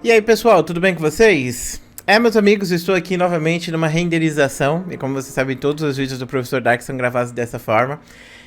E aí pessoal, tudo bem com vocês? Meus amigos, estou aqui novamente numa renderização. E como vocês sabem, todos os vídeos do Professor Dark são gravados dessa forma.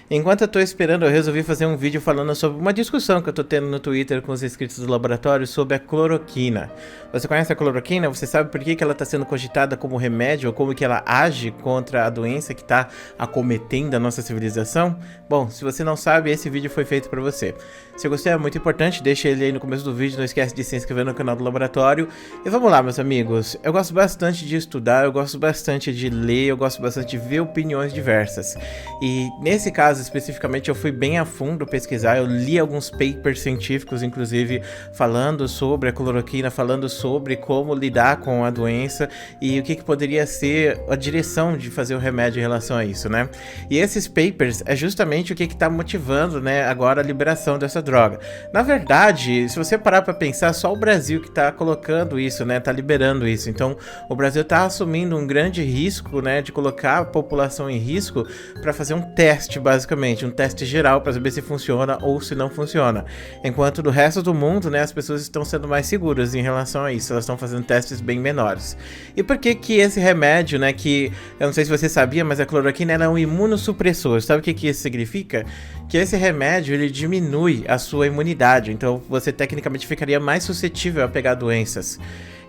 Enquanto eu tô esperando, eu resolvi fazer um vídeo falando sobre uma discussão que eu tô tendo no Twitter com os inscritos do laboratório sobre a cloroquina. Você conhece a cloroquina? Você sabe por que ela está sendo cogitada como remédio ou como que ela age contra a doença que está acometendo a nossa civilização? Bom, se você não sabe, esse vídeo foi feito para você. Se gostou, é muito importante, deixa ele aí no começo do vídeo, não esquece de se inscrever no canal do laboratório. E vamos lá, meus amigos. Eu gosto bastante de estudar, eu gosto bastante de ler, eu gosto bastante de ver opiniões diversas. E nesse caso, especificamente, eu fui bem a fundo pesquisar, eu li alguns papers científicos, inclusive, falando sobre a cloroquina, falando sobre como lidar com a doença e o que poderia ser a direção de fazer o remédio em relação a isso, né? E esses papers é justamente o que está motivando, né, agora a liberação dessa droga. Na verdade, se você parar para pensar, só o Brasil que está colocando isso, né, tá liberando isso. Então, o Brasil está assumindo um grande risco, né, de colocar a população em risco para fazer um teste, basicamente, um teste geral para saber se funciona ou se não funciona. Enquanto do resto do mundo, né, as pessoas estão sendo mais seguras em relação a isso, elas estão fazendo testes bem menores. E por que que esse remédio, né, que eu não sei se você sabia, mas a cloroquina ela é um imunossupressor. Sabe o que que isso significa? Que esse remédio ele diminui a sua imunidade, então você tecnicamente ficaria mais suscetível a pegar doenças.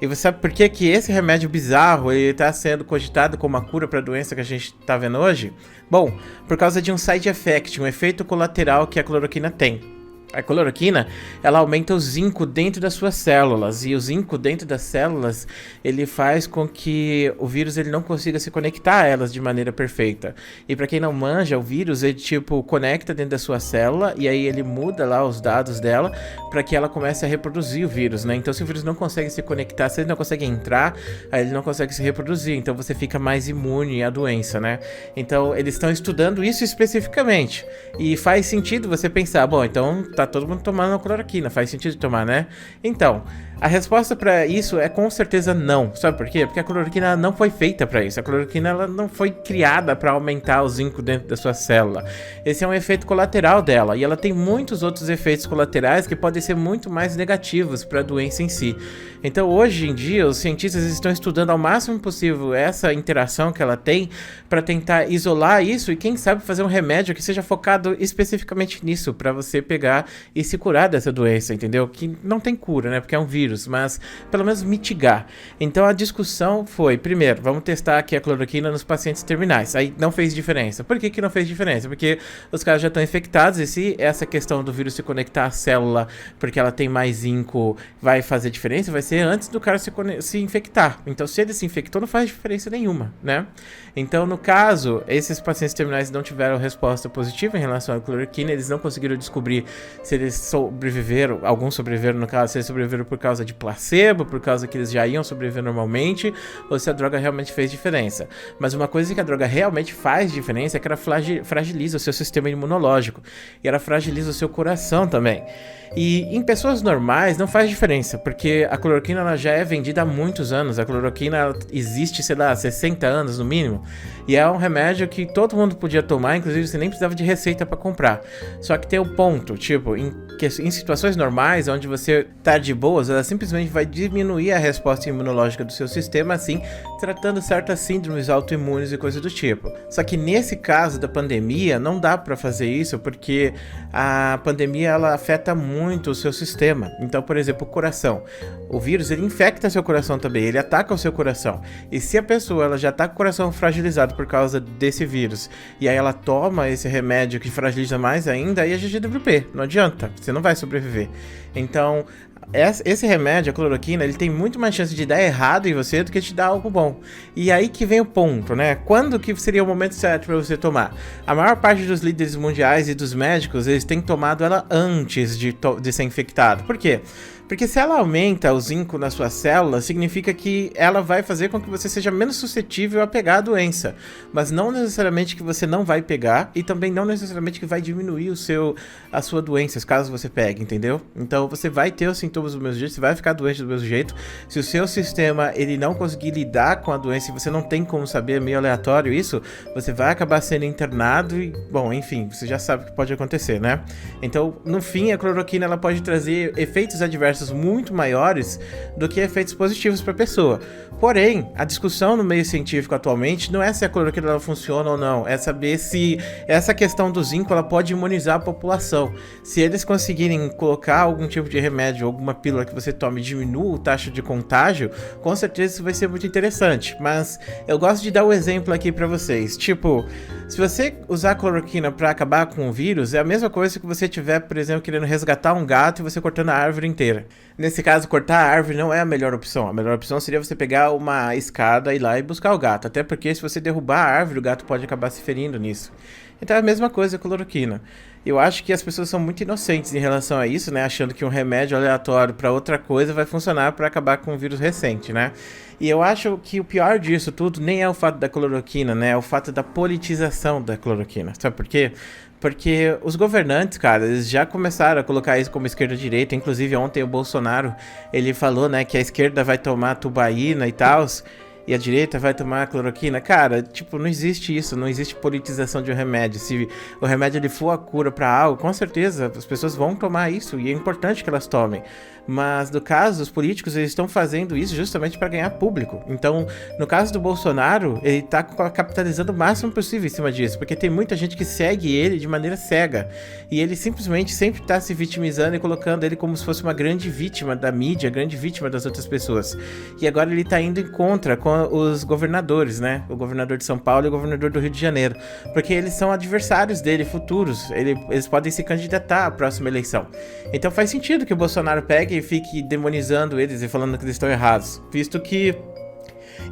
E você sabe por que que esse remédio bizarro está sendo cogitado como a cura para a doença que a gente está vendo hoje? Bom, por causa de um side effect, um efeito colateral que a cloroquina tem. A cloroquina, ela aumenta o zinco dentro das suas células, e o zinco dentro das células, ele faz com que o vírus ele não consiga se conectar a elas de maneira perfeita. E para quem não manja, o vírus, ele tipo conecta dentro da sua célula, e aí ele muda lá os dados dela, para que ela comece a reproduzir o vírus, né? Então se o vírus não consegue se conectar, se ele não consegue entrar, aí ele não consegue se reproduzir, então você fica mais imune à doença, né? Então eles estão estudando isso especificamente, e faz sentido você pensar, bom, então tá todo mundo tomando a cloroquina, faz sentido tomar, né? Então, a resposta para isso é com certeza não. Sabe por quê? Porque a cloroquina não foi feita para isso. A cloroquina ela não foi criada para aumentar o zinco dentro da sua célula. Esse é um efeito colateral dela, e ela tem muitos outros efeitos colaterais que podem ser muito mais negativos para a doença em si. Então, hoje em dia, os cientistas estão estudando ao máximo possível essa interação que ela tem para tentar isolar isso e, quem sabe, fazer um remédio que seja focado especificamente nisso, para você pegar e se curar dessa doença, entendeu? Que não tem cura, né? Porque é um vírus, mas pelo menos mitigar. Então a discussão foi, primeiro, vamos testar aqui a cloroquina nos pacientes terminais. Aí não fez diferença. Por que que não fez diferença? Porque os caras já estão infectados, e se essa questão do vírus se conectar à célula porque ela tem mais zinco vai fazer diferença, vai ser antes do cara se infectar. Então se ele se infectou, não faz diferença nenhuma, né? Então, no caso, esses pacientes terminais não tiveram resposta positiva em relação à cloroquina, eles não conseguiram descobrir se eles sobreviveram, alguns sobreviveram no caso, se eles sobreviveram por causa de placebo, por causa que eles já iam sobreviver normalmente, ou se a droga realmente fez diferença. Mas uma coisa que a droga realmente faz diferença é que ela fragiliza o seu sistema imunológico, e ela fragiliza o seu coração também. E em pessoas normais não faz diferença, porque a cloroquina ela já é vendida há muitos anos. A cloroquina ela existe, sei lá, 60 anos no mínimo, e é um remédio que todo mundo podia tomar, inclusive você nem precisava de receita para comprar. Só que tem o ponto, tipo, em situações normais, onde você tá de boas, ela simplesmente vai diminuir a resposta imunológica do seu sistema, assim, tratando certas síndromes autoimunes e coisas do tipo. Só que nesse caso da pandemia, não dá para fazer isso, porque a pandemia ela afeta muito o seu sistema. Então, por exemplo, o coração. O vírus, ele infecta seu coração também, ele ataca o seu coração. E se a pessoa ela já tá com o coração fragilizado por causa desse vírus, e aí ela toma esse remédio que fragiliza mais ainda, aí é GGWP, não adianta, você não vai sobreviver. Então, esse remédio, a cloroquina, ele tem muito mais chance de dar errado em você do que de dar algo bom. E aí que vem o ponto, né? Quando que seria o momento certo para você tomar? A maior parte dos líderes mundiais e dos médicos, eles têm tomado ela antes de ser infectado. Por quê? Porque se ela aumenta o zinco na sua célula, significa que ela vai fazer com que você seja menos suscetível a pegar a doença. Mas não necessariamente que você não vai pegar, e também não necessariamente que vai diminuir a sua doença, caso você pegue, entendeu? Então você vai ter os sintomas sintomas do mesmo jeito, você vai ficar doente do mesmo jeito. Se o seu sistema, ele não conseguir lidar com a doença e você não tem como saber, é meio aleatório isso, você vai acabar sendo internado e, bom, enfim, você já sabe o que pode acontecer, né? Então, no fim, a cloroquina, ela pode trazer efeitos adversos muito maiores do que efeitos positivos para a pessoa. Porém, a discussão no meio científico atualmente não é se a cloroquina ela funciona ou não, é saber se essa questão do zinco ela pode imunizar a população. Se eles conseguirem colocar algum tipo de remédio, alguma pílula que você tome e diminua a taxa de contágio, com certeza isso vai ser muito interessante. Mas eu gosto de dar o exemplo aqui para vocês. Tipo, se você usar a cloroquina para acabar com o vírus, é a mesma coisa que você tiver, por exemplo, querendo resgatar um gato e você cortando a árvore inteira. Nesse caso, cortar a árvore não é a melhor opção. A melhor opção seria você pegar uma escada, ir lá e buscar o gato. Até porque se você derrubar a árvore, o gato pode acabar se ferindo nisso. Então é a mesma coisa com a cloroquina. Eu acho que as pessoas são muito inocentes em relação a isso, né? Achando que um remédio aleatório para outra coisa vai funcionar para acabar com um vírus recente, né? E eu acho que o pior disso tudo nem é o fato da cloroquina, né? É o fato da politização da cloroquina. Sabe por quê? Porque os governantes, cara, eles já começaram a colocar isso como esquerda-direita. Inclusive, ontem o Bolsonaro, ele falou, né, que a esquerda vai tomar tubaína e tal, e a direita vai tomar cloroquina. Cara, tipo, não existe isso, não existe politização de um remédio. Se o remédio ele for a cura para algo, com certeza as pessoas vão tomar isso, e é importante que elas tomem. Mas no caso, os políticos eles estão fazendo isso justamente para ganhar público. Então, no caso do Bolsonaro, ele tá capitalizando o máximo possível em cima disso, porque tem muita gente que segue ele de maneira cega. E ele simplesmente sempre tá se vitimizando e colocando ele como se fosse uma grande vítima da mídia, grande vítima das outras pessoas. E agora ele tá indo em contra com os governadores, né? O governador de São Paulo e o governador do Rio de Janeiro. Porque eles são adversários dele, futuros. Eles podem se candidatar à próxima eleição. Então faz sentido que o Bolsonaro pegue e fique demonizando eles e falando que eles estão errados, visto que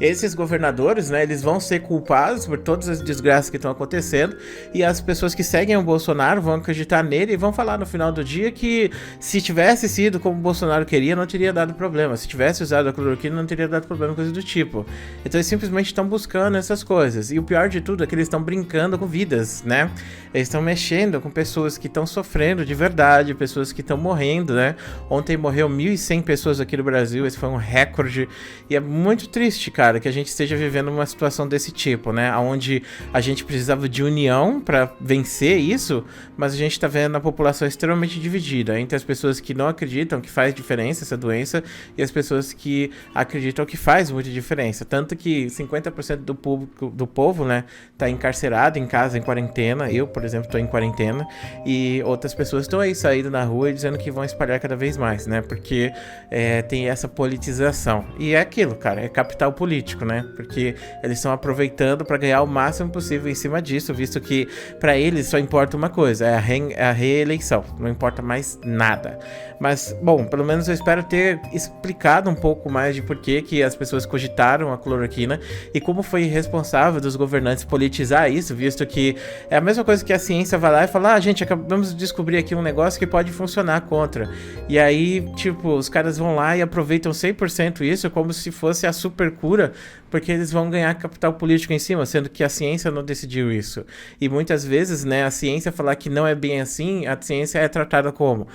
esses governadores, né, eles vão ser culpados por todas as desgraças que estão acontecendo, e as pessoas que seguem o Bolsonaro vão acreditar nele e vão falar no final do dia que se tivesse sido como o Bolsonaro queria, não teria dado problema. Se tivesse usado a cloroquina, não teria dado problema, coisa do tipo. Então eles simplesmente estão buscando essas coisas. E o pior de tudo é que eles estão brincando com vidas, né? Eles estão mexendo com pessoas que estão sofrendo de verdade, pessoas que estão morrendo, né? Ontem morreu 1.100 pessoas aqui no Brasil, esse foi um recorde, e é muito triste, cara, que a gente esteja vivendo uma situação desse tipo, né? Onde a gente precisava de união para vencer isso, mas a gente tá vendo a população extremamente dividida entre as pessoas que não acreditam que faz diferença essa doença e as pessoas que acreditam que faz muita diferença. Tanto que 50% do povo, né, tá encarcerado em casa, em quarentena. Eu, por exemplo, tô em quarentena, e outras pessoas estão aí saindo na rua e dizendo que vão espalhar cada vez mais, né? Porque tem essa politização. E é aquilo, cara, é capital político, né? Porque eles estão aproveitando para ganhar o máximo possível em cima disso, visto que para eles só importa uma coisa, é a reeleição, não importa mais nada. Mas, bom, pelo menos eu espero ter explicado um pouco mais de por que as pessoas cogitaram a cloroquina e como foi responsável dos governantes politizar isso, visto que é a mesma coisa que a ciência vai lá e fala, gente, acabamos de descobrir aqui um negócio que pode funcionar contra. E aí, tipo, os caras vão lá e aproveitam 100% isso como se fosse a super cura, porque eles vão ganhar capital político em cima, sendo que a ciência não decidiu isso. E muitas vezes, né, a ciência falar que não é bem assim, a ciência é tratada como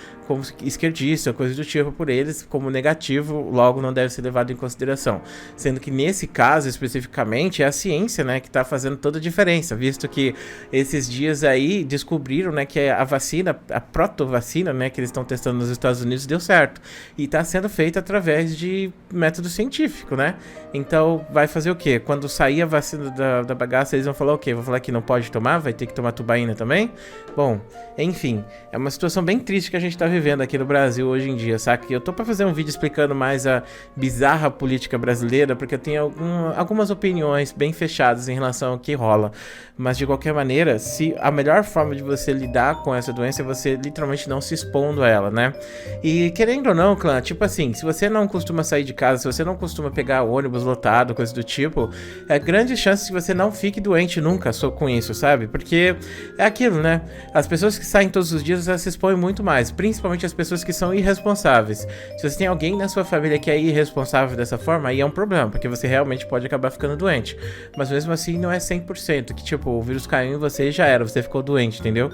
esquerdista, coisa do tipo por eles, como negativo, logo não deve ser levado em consideração. Sendo que nesse caso, especificamente, é a ciência, né, que está fazendo toda a diferença, visto que esses dias aí descobriram, né, que a vacina, a protovacina, né, que eles estão testando nos Estados Unidos deu certo. E está sendo feita através de método científico, né? Então, vai fazer o quê? Quando sair a vacina da bagaça, eles vão falar o quê? Vão falar que não pode tomar? Vai ter que tomar tubaína também? Bom, enfim, é uma situação bem triste que a gente tá vivendo aqui no Brasil hoje em dia, saca? E eu tô pra fazer um vídeo explicando mais a bizarra política brasileira, porque eu tenho algumas opiniões bem fechadas em relação ao que rola. Mas, de qualquer maneira, se a melhor forma de você lidar com essa doença é você literalmente não se expondo a ela, né? E, querendo ou não, clã, tipo assim, se você não costuma sair de casa, se você não costuma pegar ônibus lotado, coisa do do tipo, é grande chance que você não fique doente nunca só com isso, sabe? Porque é aquilo, né? As pessoas que saem todos os dias, elas se expõem muito mais, principalmente as pessoas que são irresponsáveis. Se você tem alguém na sua família que é irresponsável dessa forma, aí é um problema, porque você realmente pode acabar ficando doente. Mas mesmo assim, não é 100%, que tipo, o vírus caiu em você e já era, você ficou doente, entendeu?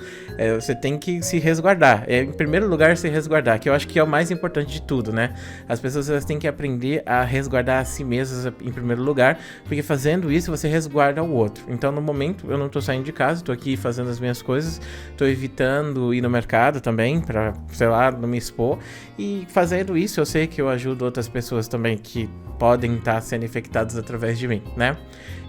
Você tem que se resguardar. Em primeiro lugar, se resguardar, que eu acho que é o mais importante de tudo, né? As pessoas elas têm que aprender a resguardar a si mesmas em primeiro lugar, porque fazendo isso você resguarda o outro. Então, no momento, eu não tô saindo de casa, tô aqui fazendo as minhas coisas, tô evitando ir no mercado também, pra, sei lá, não me expor. E fazendo isso, eu sei que eu ajudo outras pessoas também que podem estar sendo infectadas através de mim, né?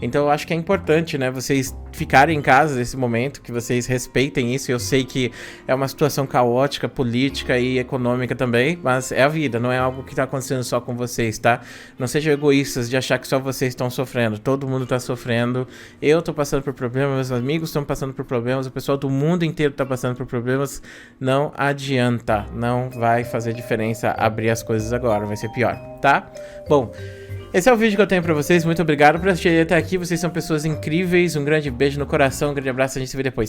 Então eu acho que é importante, né, vocês ficarem em casa nesse momento, que vocês respeitem isso. Eu sei que é uma situação caótica, política e econômica também, mas é a vida, não é algo que tá acontecendo só com vocês, tá? Não sejam egoístas de achar que só vocês estão sofrendo, todo mundo tá sofrendo, eu tô passando por problemas, meus amigos estão passando por problemas, o pessoal do mundo inteiro tá passando por problemas, não adianta, não vai fazer diferença abrir as coisas agora, vai ser pior, tá? Bom, esse é o vídeo que eu tenho pra vocês, muito obrigado por assistirem até aqui, vocês são pessoas incríveis, um grande beijo no coração, um grande abraço, a gente se vê depois.